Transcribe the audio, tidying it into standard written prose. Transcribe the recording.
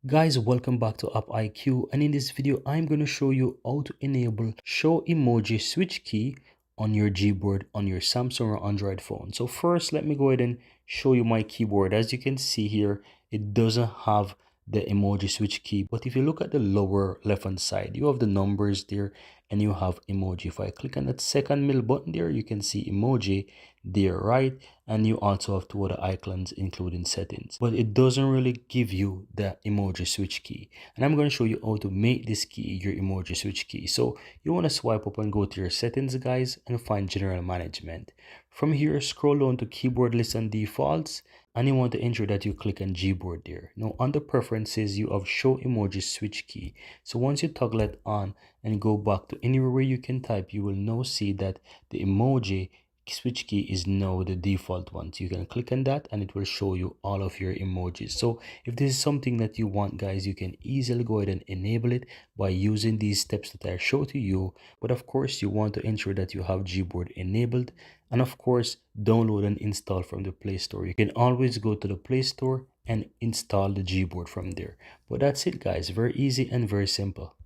Guys, welcome back to AppIQ, and in this video I'm going to show you how to enable show emoji switch key on your Gboard on your Samsung or Android phone. So first, let me go ahead and show you my keyboard. As you can see here, it doesn't have the emoji switch key, but if you look at the lower left hand side, you have the numbers there and you have emoji. If I click on that second middle button there, you can see emoji there, right? And you also have two other icons including settings, but it doesn't really give you the emoji switch key. And I'm going to show you how to make this key your emoji switch key. So you want to swipe up and go to your settings, guys, and find general management. From here, scroll down to keyboard list and defaults, and you want to ensure that you click on Gboard there. Now under preferences, you have show emoji switch key. So once you toggle it on and go back to anywhere where you can type, you will now see that the emoji switch key is now the default one. So you can click on that and it will show you all of your emojis. So if this is something that you want, guys, you can easily go ahead and enable it by using these steps that I show to you. But of course, you want to ensure that you have Gboard enabled, and of course download and install from the Play Store. You can always go to the Play Store and install the Gboard from there. But that's it, guys. Very easy and very simple.